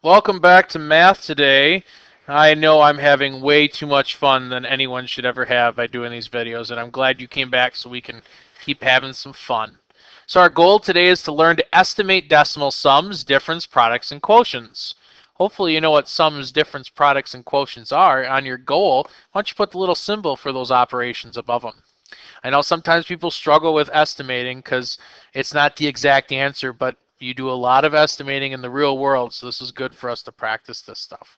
Welcome back to math today. I know I'm having way too much fun than anyone should ever have by doing these videos, and I'm glad you came back so we can keep having some fun. So our goal today is to learn to estimate decimal sums, difference, products, and quotients. Hopefully you know what sums, difference, products, and quotients are. On your goal, why don't you put the little symbol for those operations above them? I know sometimes people struggle with estimating because it's not the exact answer, but you do a lot of estimating in the real world, so this is good for us to practice this stuff.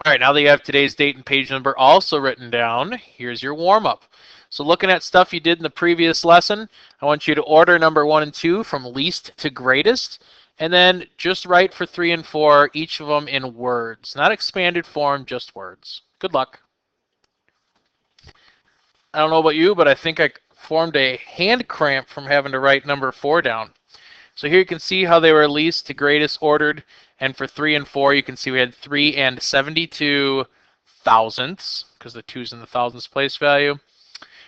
All right, now that you have today's date and page number also written down, here's your warm-up. So looking at stuff you did in the previous lesson, I want you to order number 1 and 2 from least to greatest, and then just write for 3 and 4, each of them in words. Not expanded form, just words. Good luck. I don't know about you, but I think I formed a hand cramp from having to write number 4 down. So here you can see how they were least to greatest ordered, and for 3 and 4 you can see we had 3 and 72 thousandths, because the 2's in the thousandths place value.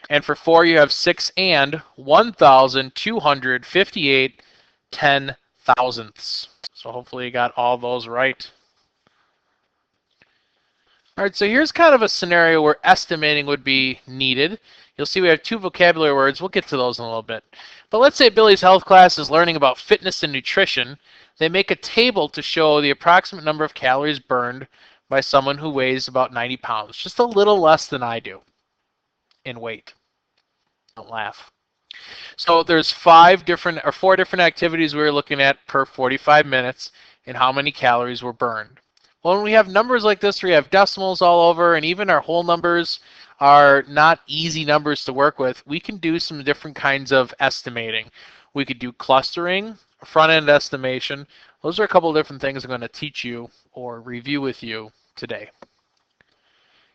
And for 4 you have 6 and 1,258 ten thousandths. So hopefully you got all those right. All right, so here's kind of a scenario where estimating would be needed. You'll see we have 2 vocabulary words. We'll get to those in a little bit. But let's say Billy's health class is learning about fitness and nutrition. They make a table to show the approximate number of calories burned by someone who weighs about 90 pounds, just a little less than I do in weight. Don't laugh. So there's 4 different activities we were looking at per 45 minutes and how many calories were burned. Well, when we have numbers like this, we have decimals all over, and even our whole numbers are not easy numbers to work with, we can do some different kinds of estimating. We could do clustering, front-end estimation. Those are a couple of different things I'm going to teach you or review with you today.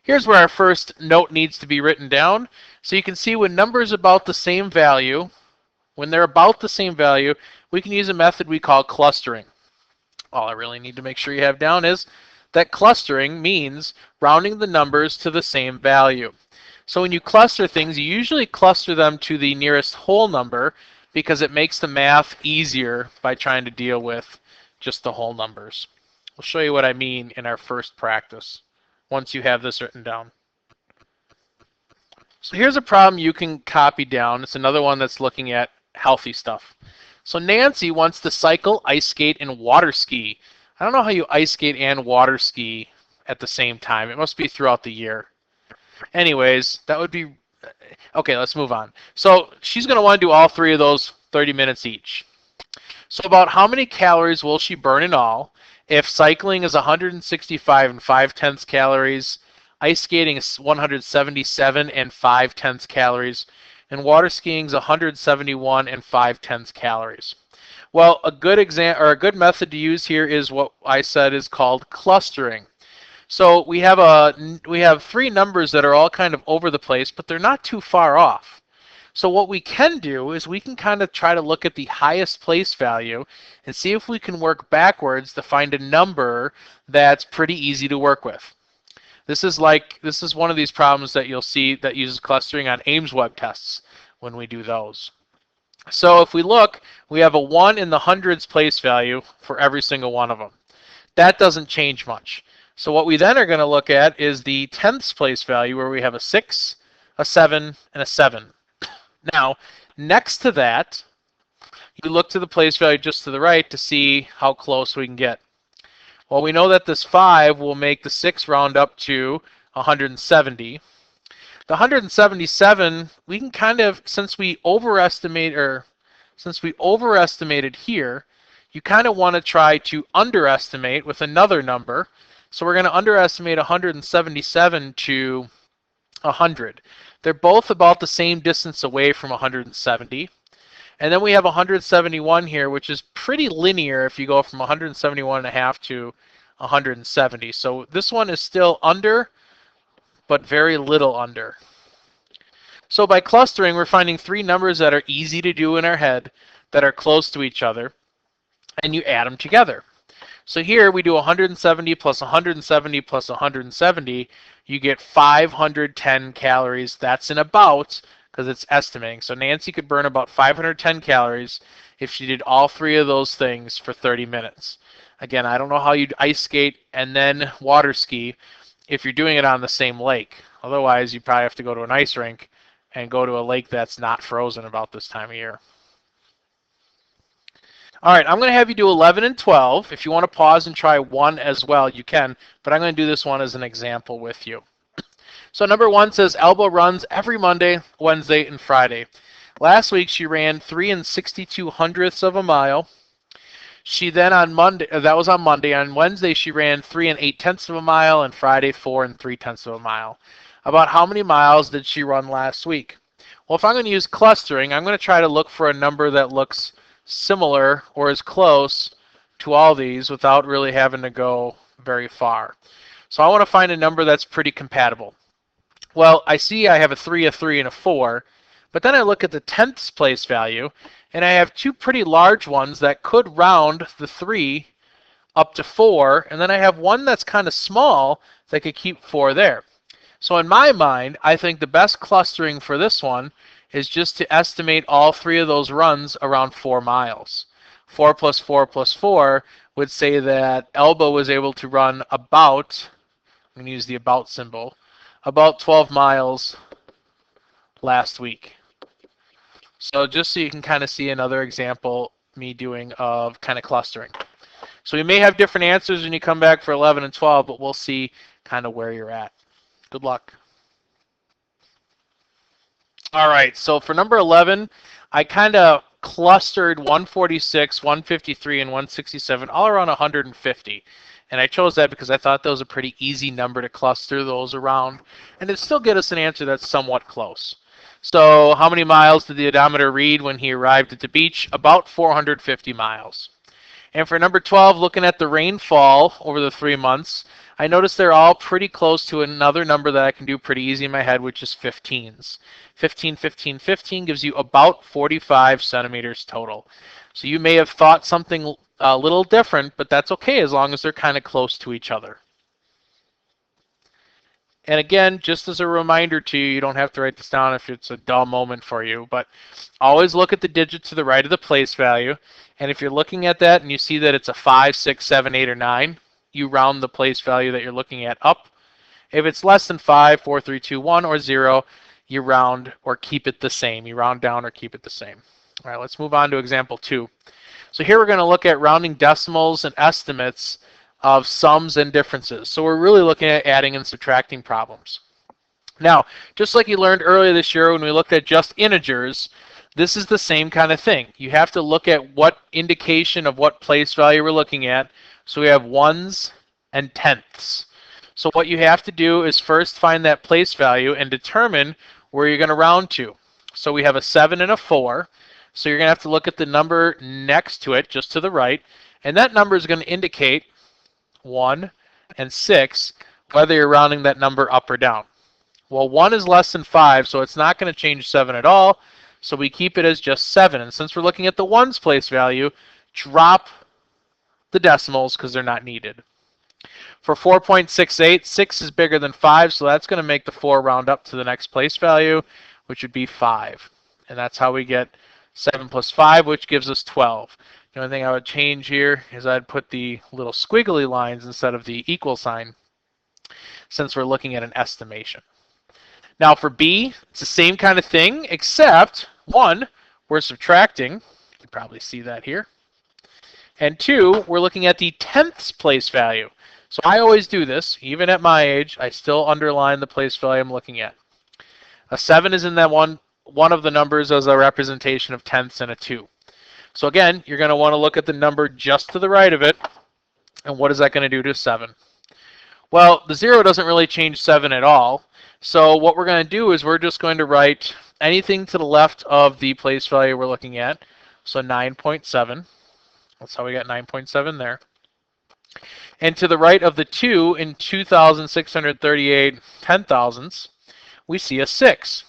Here's where our first note needs to be written down. So you can see when numbers about the same value, when they're about the same value, we can use a method we call clustering. All I really need to make sure you have down is that clustering means rounding the numbers to the same value. So when you cluster things, you usually cluster them to the nearest whole number because it makes the math easier by trying to deal with just the whole numbers. We'll show you what I mean in our first practice once you have this written down. So here's a problem you can copy down. It's another one that's looking at healthy stuff. So Nancy wants to cycle, ice skate, and water ski. I don't know how you ice skate and water ski at the same time. It must be throughout the year. Anyways, that would be... Okay, let's move on. So she's going to want to do all 3 of those 30 minutes each. So about how many calories will she burn in all if cycling is 165 and 5/10 calories, ice skating is 177 and 5/10 calories, and water skiing is 171 and 5/10 calories. Well, a good method to use here is what I said is called clustering. So we have 3 numbers that are all kind of over the place, but they're not too far off. So what we can do is we can kind of try to look at the highest place value and see if we can work backwards to find a number that's pretty easy to work with. This is one of these problems that you'll see that uses clustering on Ames web tests when we do those. So if we look, we have a 1 in the hundreds place value for every single one of them. That doesn't change much. So what we then are going to look at is the tenths place value where we have a 6, a 7, and a 7. Now, next to that, you look to the place value just to the right to see how close we can get. Well, we know that this 5 will make the 6 round up to 170. The 177, we can kind of, since we overestimated here, you kind of want to try to underestimate with another number. So we're going to underestimate 177 to 100. They're both about the same distance away from 170. And then we have 171 here, which is pretty linear if you go from 171.5 to 170. So this one is still under, but very little under. So by clustering, we're finding 3 numbers that are easy to do in our head, that are close to each other, and you add them together. So here we do 170 plus 170 plus 170. You get 510 calories. That's in about, because it's estimating. So Nancy could burn about 510 calories if she did all three of those things for 30 minutes. Again, I don't know how you'd ice skate and then water ski if you're doing it on the same lake. Otherwise, you probably have to go to an ice rink and go to a lake that's not frozen about this time of year. All right, I'm going to have you do 11 and 12. If you want to pause and try 1 as well, you can, but I'm going to do this one as an example with you. So number 1 says Elba runs every Monday, Wednesday, and Friday. Last week she ran 3 and 62 hundredths of a mile. She then on Monday, that was on Monday. On Wednesday she ran 3 and 8 tenths of a mile, and Friday 4 and 3 tenths of a mile. About how many miles did she run last week? Well, if I'm going to use clustering, I'm going to try to look for a number that looks similar or as close to all these without really having to go very far. So I want to find a number that's pretty compatible. Well, I see I have a 3, and a 4, but then I look at the tenths place value, and I have 2 pretty large ones that could round the 3 up to 4, and then I have one that's kind of small that could keep 4 there. So in my mind, I think the best clustering for this one is just to estimate all 3 of those runs around 4 miles. 4 plus 4 plus 4 would say that Elba was able to run about, I'm going to use the about symbol, about 12 miles last week. So just so you can kind of see another example me doing of kind of clustering. So we may have different answers when you come back for 11 and 12, but we'll see kind of where you're at. Good luck. All right, so for number 11, I kind of clustered 146, 153, and 167 all around 150. And I chose that because I thought that was a pretty easy number to cluster those around. And it'd still get us an answer that's somewhat close. So how many miles did the odometer read when he arrived at the beach? About 450 miles. And for number 12, looking at the rainfall over the 3 months, I noticed they're all pretty close to another number that I can do pretty easy in my head, which is 15s. 15, 15, 15 gives you about 45 centimeters total. So you may have thought something a little different, but that's okay as long as they're kind of close to each other. And again, just as a reminder to you, you don't have to write this down if it's a dull moment for you, but always look at the digit to the right of the place value. And if you're looking at that and you see that it's a 5, 6, 7, 8, or 9, you round the place value that you're looking at up. If it's less than 5, 4, 3, 2, 1, or 0, you round or keep it the same. You round down or keep it the same. All right, let's move on to example 2. So here we're going to look at rounding decimals and estimates of sums and differences. So we're really looking at adding and subtracting problems. Now, just like you learned earlier this year when we looked at just integers, this is the same kind of thing. You have to look at what indication of what place value we're looking at. So we have ones and tenths. So what you have to do is first find that place value and determine where you're going to round to. So we have a 7 and a 4. So you're going to have to look at the number next to it, just to the right. And that number is going to indicate 1 and 6, whether you're rounding that number up or down. Well, 1 is less than 5, so it's not going to change 7 at all. So we keep it as just 7. And since we're looking at the ones place value, drop the decimals because they're not needed. For 4.68, 6 is bigger than 5, so that's going to make the 4 round up to the next place value, which would be 5. And that's how we get 7 plus 5, which gives us 12. The only thing I would change here is I'd put the little squiggly lines instead of the equal sign, since we're looking at an estimation. Now for B, it's the same kind of thing, except 1, we're subtracting. You can probably see that here. And 2, we're looking at the tenths place value. So I always do this, even at my age, I still underline the place value I'm looking at. A 7 is in that one of the numbers as a representation of tenths, and a 2. So again, you're going to want to look at the number just to the right of it, and what is that going to do to 7? Well, the 0 doesn't really change 7 at all, so what we're going to do is we're just going to write anything to the left of the place value we're looking at, so 9.7. That's how we got 9.7 there. And to the right of the 2 in 2,638 10,000ths, we see a 6.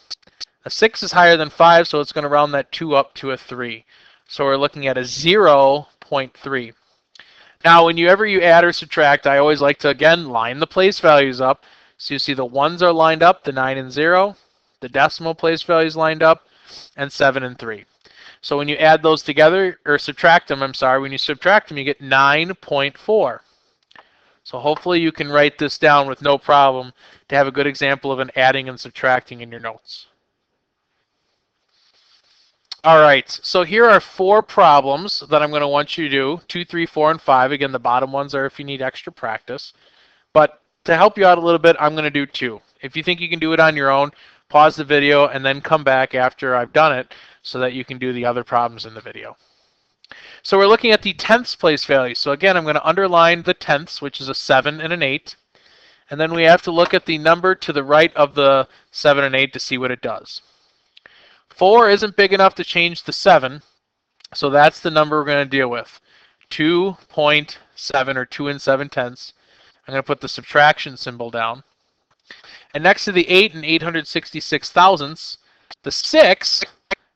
A 6 is higher than 5, so it's going to round that 2 up to a 3. So we're looking at a 0.3. Now, whenever you add or subtract, I always like to, again, line the place values up. So you see the 1s are lined up, the 9 and 0. The decimal place values lined up, and 7 and 3. So when you add those together, or subtract them, I'm sorry, when you subtract them, you get 9.4. So hopefully you can write this down with no problem to have a good example of an adding and subtracting in your notes. All right, so here are 4 problems that I'm going to want you to do, 2, 3, 4, and 5. Again, the bottom ones are if you need extra practice. But to help you out a little bit, I'm going to do 2. If you think you can do it on your own, pause the video and then come back after I've done it so that you can do the other problems in the video. So we're looking at the tenths place value. So again, I'm going to underline the tenths, which is a 7 and an 8. And then we have to look at the number to the right of the 7 and 8 to see what it does. 4 isn't big enough to change the 7, so that's the number we're going to deal with. 2.7 or 2 and 7 tenths. I'm going to put the subtraction symbol down. And next to the 8 and 866 thousandths, the 6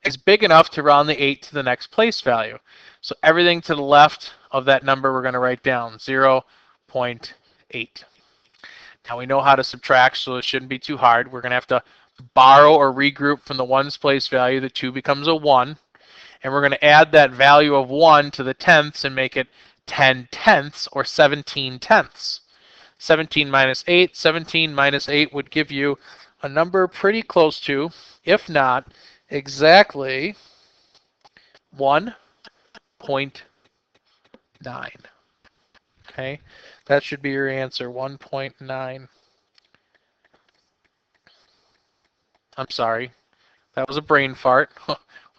is big enough to round the 8 to the next place value. So everything to the left of that number we're going to write down, 0.8. Now we know how to subtract, so it shouldn't be too hard. We're going to have to borrow or regroup from the ones place value. The 2 becomes a 1. And we're going to add that value of 1 to the tenths and make it 10 tenths or 17 tenths. 17 minus 8. 17 minus 8 would give you a number pretty close to, if not exactly, 1.9. Okay, that should be your answer, 1.9. I'm sorry, that was a brain fart.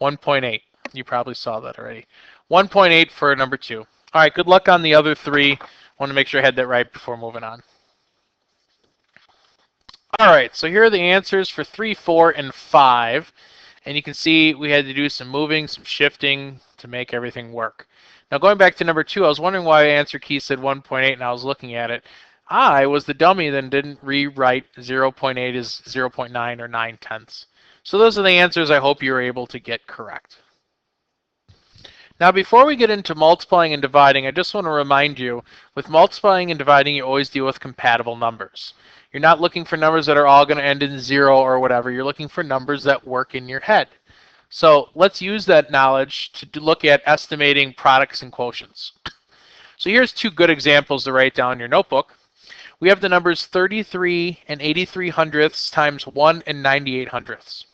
1.8. You probably saw that already. 1.8 for number 2. All right, good luck on the other 3. I want to make sure I had that right before moving on. All right, so here are the answers for 3, 4, and 5. And you can see we had to do some moving, some shifting to make everything work. Now going back to number 2, I was wondering why answer key said 1.8 and I was looking at it. I was the dummy that didn't rewrite 0.8 as 0.9 or 9 tenths. So those are the answers I hope you were able to get correct. Now before we get into multiplying and dividing, I just want to remind you, with multiplying and dividing, you always deal with compatible numbers. You're not looking for numbers that are all going to end in 0 or whatever. You're looking for numbers that work in your head. So let's use that knowledge to look at estimating products and quotients. So here's 2 good examples to write down in your notebook. We have the numbers 33 and 83 hundredths times 1 and 98 hundredths.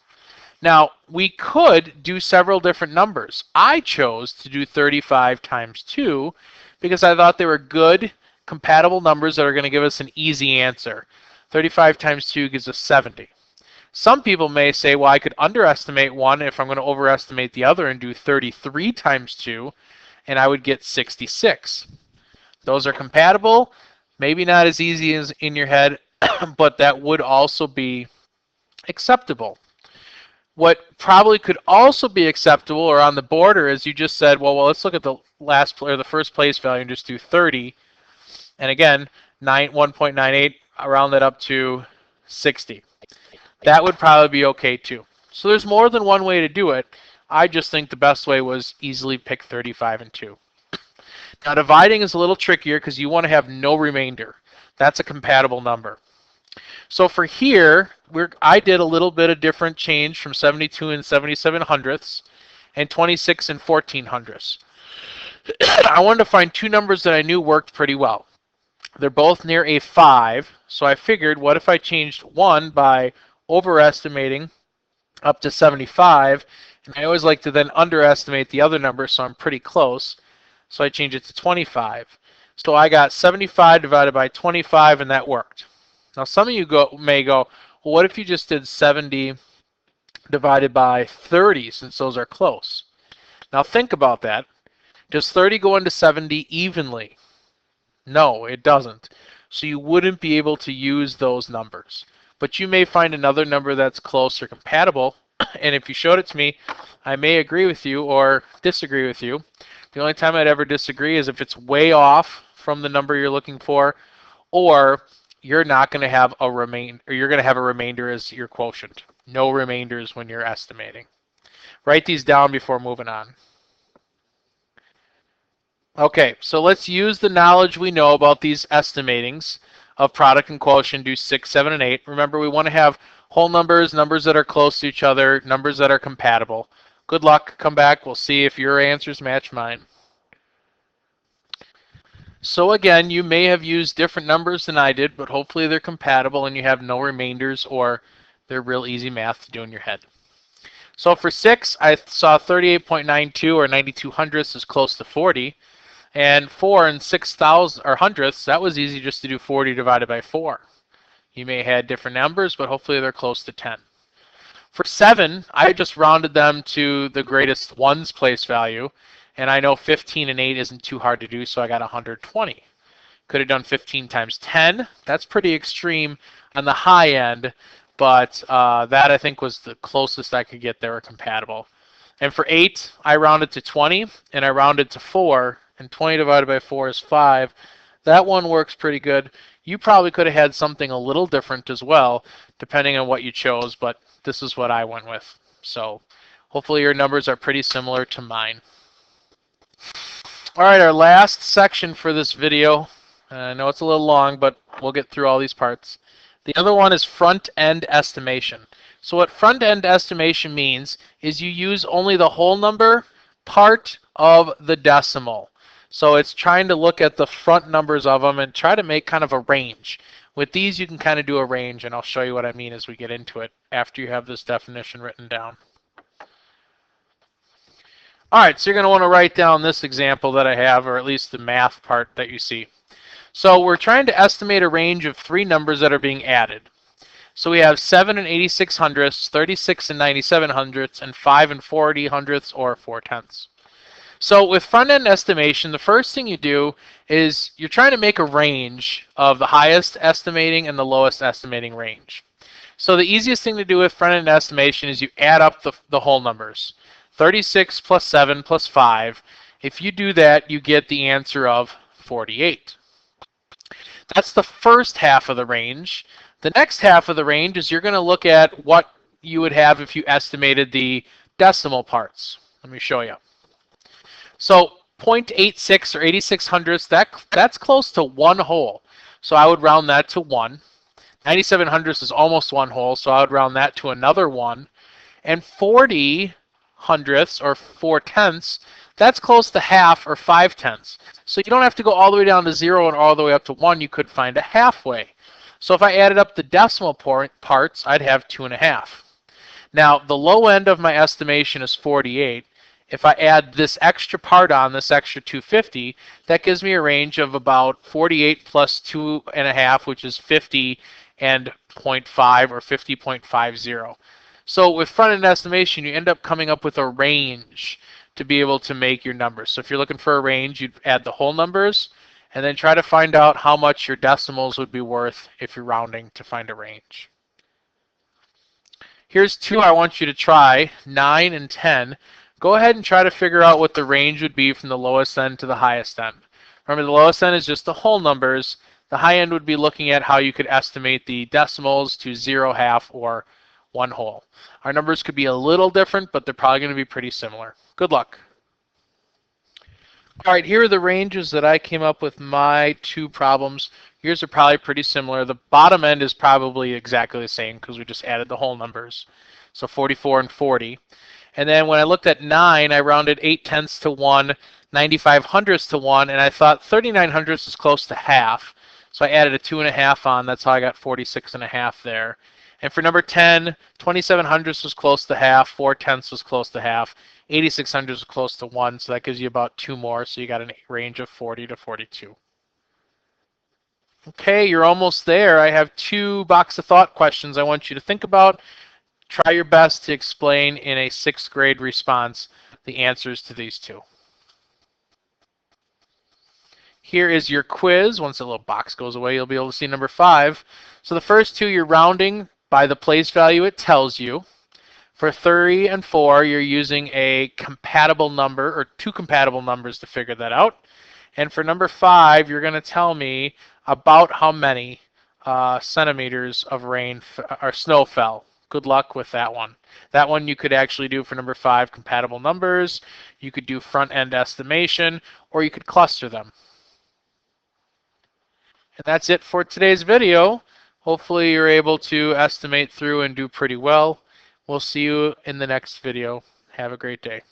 Now, we could do several different numbers. I chose to do 35 times 2 because I thought they were good, compatible numbers that are going to give us an easy answer. 35 times 2 gives us 70. Some people may say, well, I could underestimate one if I'm going to overestimate the other and do 33 times 2, and I would get 66. Those are compatible. Maybe not as easy as in your head, but that would also be acceptable. What probably could also be acceptable or on the border is you just said, well, let's look at the the first place value and just do 30. And again, 1.98, round that up to 60. That would probably be okay too. So there's more than one way to do it. I just think the best way was easily pick 35 and 2. Now dividing is a little trickier because you want to have no remainder. That's a compatible number. So for here, I did a little bit of different change from 72 and 77 hundredths and 26 and 14 hundredths. I wanted to find 2 numbers that I knew worked pretty well. They're both near a 5, so I figured, what if I changed one by overestimating up to 75, and I always like to then underestimate the other number, so I'm pretty close. So I changed it to 25. So I got 75 divided by 25, and that worked. Now some of you may go, well, what if you just did 70 divided by 30, since those are close? Now think about that. Does 30 go into 70 evenly? No, it doesn't. So you wouldn't be able to use those numbers. But you may find another number that's close or compatible, and if you showed it to me, I may agree with you or disagree with you. The only time I'd ever disagree is if it's way off from the number you're looking for, or you're not going to have a you're going to have a remainder as your quotient. No remainders when you're estimating. Write these down before moving on. Okay, so let's use the knowledge we know about these estimatings of product and quotient, do 6, 7, and 8. Remember, we want to have whole numbers, numbers that are close to each other, numbers that are compatible. Good luck. Come back. We'll see if your answers match mine. So again, you may have used different numbers than I did, but hopefully they're compatible and you have no remainders or they're real easy math to do in your head. So for 6, I saw 38.92 or 92 hundredths is close to 40. And 4 and 6,000 or hundredths, that was easy just to do 40 divided by 4. You may have had different numbers, but hopefully they're close to 10. For 7, I just rounded them to the greatest ones place value. And I know 15 and 8 isn't too hard to do, so I got 120. Could have done 15 times 10. That's pretty extreme on the high end, but that I think was the closest I could get they were compatible. And for 8, I rounded to 20, and I rounded to 4, and 20 divided by 4 is 5. That one works pretty good. You probably could have had something a little different as well, depending on what you chose, but this is what I went with. So hopefully your numbers are pretty similar to mine. All right, our last section for this video. I know it's a little long, but we'll get through all these parts. The other one is front-end estimation. So what front-end estimation means is you use only the whole number part of the decimal. So it's trying to look at the front numbers of them and try to make kind of a range. With these, you can kind of do a range, and I'll show you what I mean as we get into it after you have this definition written down. All right, so you're going to want to write down this example that I have, or at least the math part that you see. So we're trying to estimate a range of 3 numbers that are being added. So we have 7 and 86 hundredths, 36 and 97 hundredths, and 5 and 40 hundredths, or 4 tenths. So with front-end estimation, the first thing you do is you're trying to make a range of the highest estimating and the lowest estimating range. So the easiest thing to do with front-end estimation is you add up the whole numbers. 36 plus 7 plus 5. If you do that, you get the answer of 48. That's the first half of the range. The next half of the range is you're going to look at what you would have if you estimated the decimal parts. Let me show you. So 0.86 or 86 hundredths, that's close to 1 whole. So I would round that to 1. 97 hundredths is almost 1 whole, so I would round that to another 1. And 40 hundredths or 4 tenths, that's close to half or 5 tenths. So you don't have to go all the way down to 0 and all the way up to 1. You could find a halfway. So if I added up the decimal parts, I'd have 2.5. Now, the low end of my estimation is 48. If I add this extra part on, this extra 250, that gives me a range of about 48 plus 2.5, which is 50 and 0.5 or 50.50. So with front-end estimation, you end up coming up with a range to be able to make your numbers. So if you're looking for a range, you'd add the whole numbers and then try to find out how much your decimals would be worth if you're rounding to find a range. Here's 2 I want you to try, 9 and 10. Go ahead and try to figure out what the range would be from the lowest end to the highest end. Remember, the lowest end is just the whole numbers. The high end would be looking at how you could estimate the decimals to 0, half, or 1 whole. Our numbers could be a little different, but they're probably going to be pretty similar. Good luck. All right, here are the ranges that I came up with my 2 problems. Yours are probably pretty similar. The bottom end is probably exactly the same because we just added the whole numbers. So 44 and 40. And then when I looked at 9, I rounded 8 tenths to 1, 95 hundredths to 1, and I thought 39 hundredths is close to half. So I added a 2.5 on. That's how I got 46.5 there. And for number 10, 27 hundredths was close to half, 4 tenths was close to half, 86 hundredths was close to 1, so that gives you about 2 more, so you got a range of 40 to 42. Okay, you're almost there. I have 2 box of thought questions I want you to think about. Try your best to explain in a 6th grade response the answers to these 2. Here is your quiz. Once the little box goes away, you'll be able to see number 5. So the first 2 you're rounding by the place value it tells you. For 3 and 4, you're using a compatible number or 2 compatible numbers to figure that out. And for number 5, you're going to tell me about how many centimeters of rain or snow fell. Good luck with that one. That one you could actually do for number 5, compatible numbers. You could do front-end estimation, or you could cluster them. And that's it for today's video. Hopefully you're able to estimate through and do pretty well. We'll see you in the next video. Have a great day.